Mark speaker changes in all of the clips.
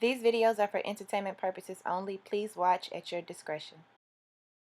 Speaker 1: These videos are for entertainment purposes only. Please watch at your discretion.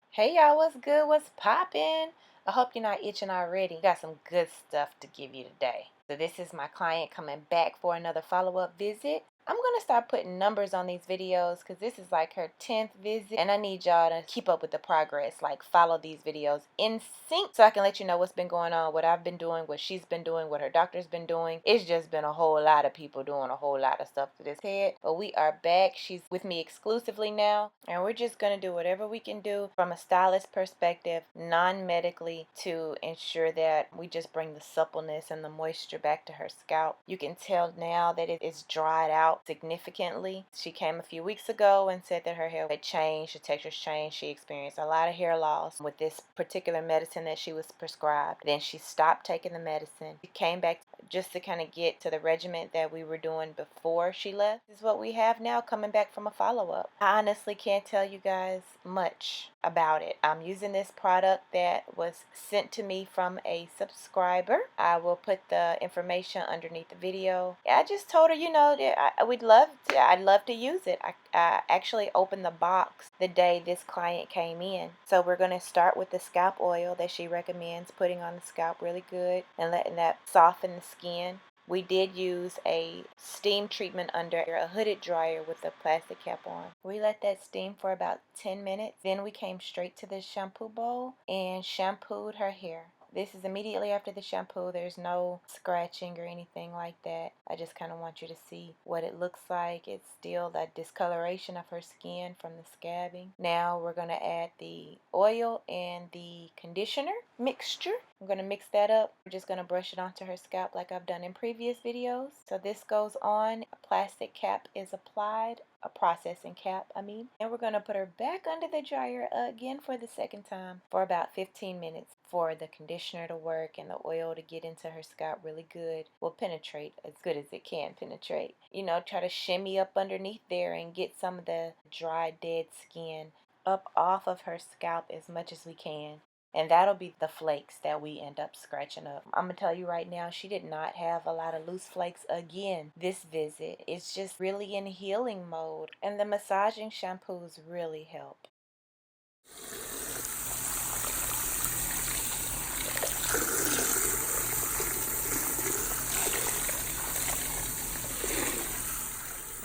Speaker 1: Hey y'all, what's good? What's poppin'? I hope you're not itching already. Got some good stuff to give you today. So this is my client coming back for another follow-up visit. I'm going to start putting numbers on these videos because this is like her 10th visit. And I need y'all to keep up with the progress. Like follow these videos in sync so I can let you know what's been going on, what I've been doing, what she's been doing, what her doctor's been doing. It's just been a whole lot of people doing a whole lot of stuff to this head. But we are back. She's with me exclusively now. And we're just going to do whatever we can do from a stylist perspective, non-medically, to ensure that we just bring the suppleness and the moisture back to her scalp. You can tell now that it is dried out significantly. She came a few weeks ago and said that her hair had changed, the texture's changed. She experienced a lot of hair loss with this particular medicine that she was prescribed. Then she stopped taking the medicine. She came back just to kind of get to the regimen that we were doing before she left. This is what we have now coming back from a follow-up. I honestly can't tell you guys much about it. I'm using this product that was sent to me from a subscriber. I will put the information underneath the video. I just told her, you know, that I'd love to use it. I actually opened the box the day this client came in. So we're going to start with the scalp oil that she recommends putting on the scalp really good and letting that soften the skin. We did use a steam treatment under a hooded dryer with the plastic cap on. We let that steam for about 10 minutes. Then we came straight to the shampoo bowl and shampooed her hair. This is immediately after the shampoo. There's no scratching or anything like that. I just kind of want you to see what it looks like. It's still that discoloration of her skin from the scabbing. Now we're going to add the oil and the conditioner mixture. I'm going to mix that up. We're just going to brush it onto her scalp like I've done in previous videos. So this goes on. A plastic cap is applied. A processing cap, and we're going to put her back under the dryer again for the second time for about 15 minutes for the conditioner to work and the oil to get into her scalp really good. Will penetrate as good as it can penetrate. You know, try to shimmy up underneath there and get some of the dry, dead skin up off of her scalp as much as we can. And that'll be the flakes that we end up scratching up. I'm going to tell you right now, she did not have a lot of loose flakes again this visit. It's just really in healing mode. And the massaging shampoos really help.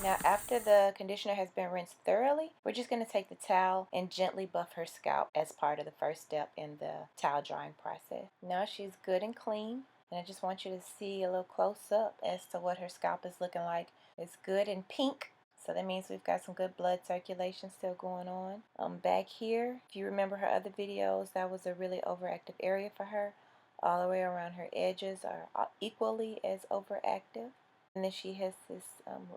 Speaker 1: Now, after the conditioner has been rinsed thoroughly, we're just going to take the towel and gently buff her scalp as part of the first step in the towel drying process. Now she's good and clean, and I just want you to see a little close up as to what her scalp is looking like. It's good and pink, so that means we've got some good blood circulation still going on. Back here, if you remember her other videos, that was a really overactive area for her. All the way around her edges are equally as overactive. And then she has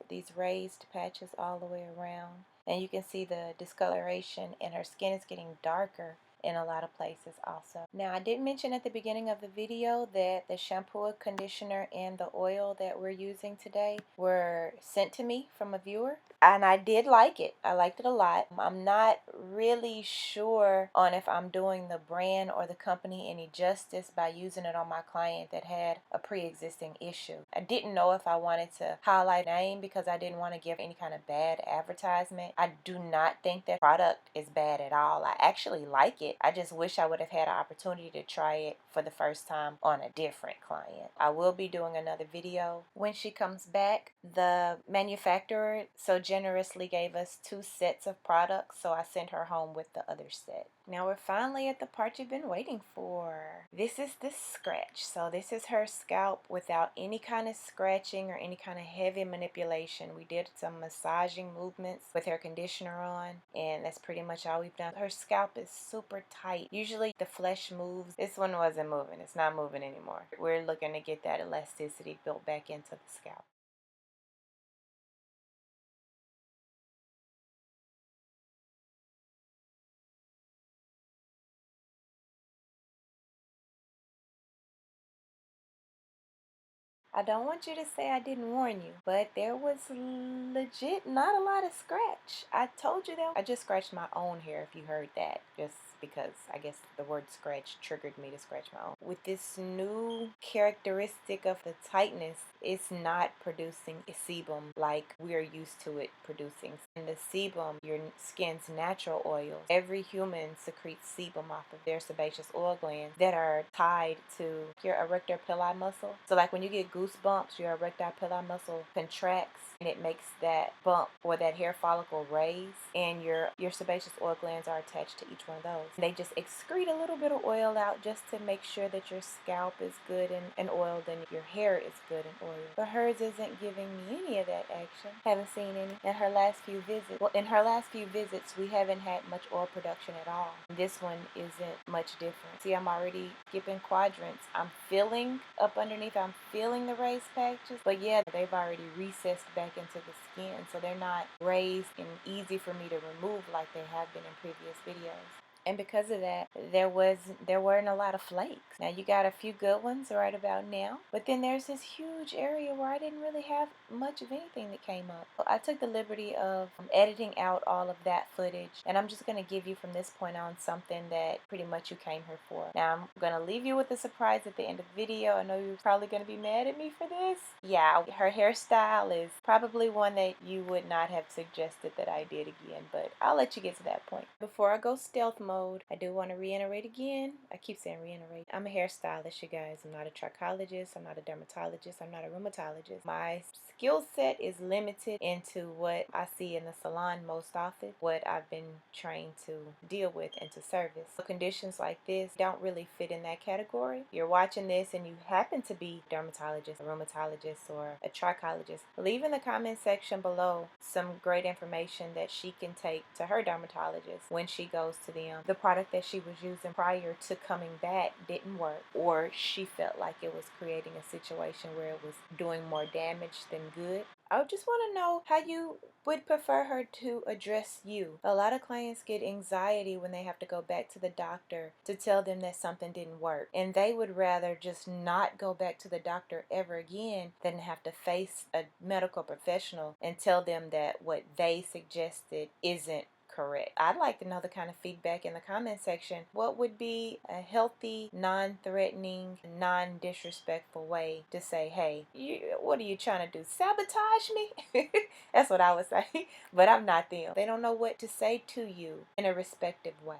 Speaker 1: these raised patches all the way around. And you can see the discoloration, and her skin is getting darker in a lot of places also. Now, I did mention at the beginning of the video that the shampoo, conditioner, and the oil that we're using today were sent to me from a viewer. And I did like it. I liked it a lot. I'm not really sure on if I'm doing the brand or the company any justice by using it on my client that had a pre-existing issue. I didn't know if I wanted to highlight a name because I didn't want to give any kind of bad advertisement. I do not think that product is bad at all. I actually like it. I just wish I would have had an opportunity to try it for the first time on a different client. I will be doing another video when she comes back. The manufacturer so generously gave us 2 sets of products, so I sent her home with the other set. Now we're finally at the part you've been waiting for. This is the scratch. So this is her scalp without any kind of scratching or any kind of heavy manipulation. We did some massaging movements with her conditioner on, and that's pretty much all we've done. Her scalp is super tight. Usually the flesh moves. This one wasn't moving. It's not moving anymore. We're looking to get that elasticity built back into the scalp. I don't want you to say I didn't warn you, but there was legit not a lot of scratch. I told you that. I just scratched my own hair if you heard that, just because I guess the word scratch triggered me to scratch my own. With this new characteristic of the tightness, it's not producing a sebum like we're used to it producing. In the sebum, your skin's natural oils. Every human secretes sebum off of their sebaceous oil glands that are tied to your erector pili muscle. So like when you get goosebumps, your erector pili muscle contracts and it makes that bump or that hair follicle raise, and your sebaceous oil glands are attached to each one of those. And they just excrete a little bit of oil out just to make sure that your scalp is good and oiled and your hair is good and oiled. But hers isn't giving me any of that action. Haven't seen any in her last few visits. Well, in her last few visits, we haven't had much oil production at all. This one isn't much different. See, I'm already skipping quadrants. I'm feeling up underneath. I'm feeling the raised patches. But yeah, they've already recessed back into the skin, so they're not raised and easy for me to remove like they have been in previous videos. And because of that, there weren't a lot of flakes. Now you got a few good ones right about now, but then there's this huge area where I didn't really have much of anything that came up. I took the liberty of editing out all of that footage, and I'm just going to give you from this point on something that pretty much you came here for. Now I'm going to leave you with a surprise at the end of the video. I know you're probably going to be mad at me for this. Yeah, her hairstyle is probably one that you would not have suggested that I did again, but I'll let you get to that point. Before I go stealth mode, I do want to reiterate again. I keep saying reiterate. I'm a hairstylist, you guys. I'm not a trichologist. I'm not a dermatologist. I'm not a rheumatologist. My skill set is limited into what I see in the salon most often, what I've been trained to deal with and to service. So conditions like this don't really fit in that category. You're watching this and you happen to be a dermatologist, a rheumatologist, or a trichologist. Leave in the comment section below some great information that she can take to her dermatologist when she goes to them. The product that she was using prior to coming back didn't work, or she felt like it was creating a situation where it was doing more damage than good. I just want to know how you would prefer her to address you. A lot of clients get anxiety when they have to go back to the doctor to tell them that something didn't work, and they would rather just not go back to the doctor ever again than have to face a medical professional and tell them that what they suggested isn't correct. I'd like to know the kind of feedback in the comment section. What would be a healthy, non-threatening, non-disrespectful way to say, hey, what are you trying to do? Sabotage me? That's what I would say. But I'm not them. They don't know what to say to you in a respectful way.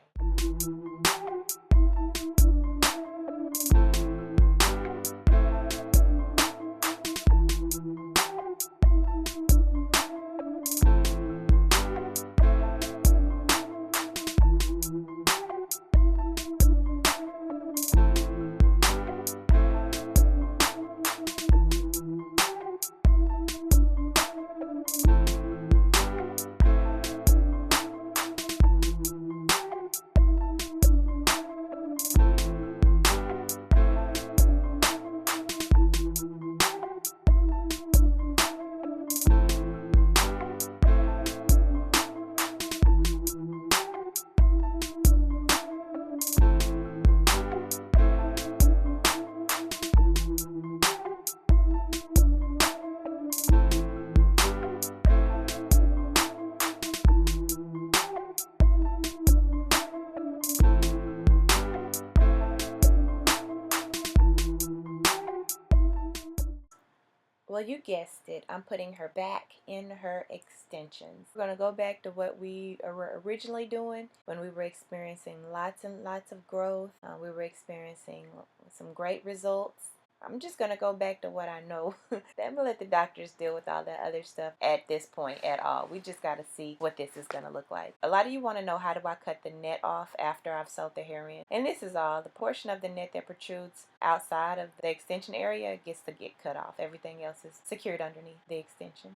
Speaker 1: Well, you guessed it. I'm putting her back in her extensions. We're going to go back to what we were originally doing when we were experiencing lots and lots of growth. We were experiencing some great results. I'm just going to go back to what I know. I'm going to let the doctors deal with all that other stuff at this point at all. We just got to see what this is going to look like. A lot of you want to know, how do I cut the net off after I've sewed the hair in? And this is all. The portion of the net that protrudes outside of the extension area gets to get cut off. Everything else is secured underneath the extension.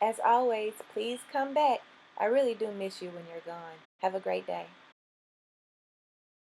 Speaker 1: As always, please come back. I really do miss you when you're gone. Have a great day.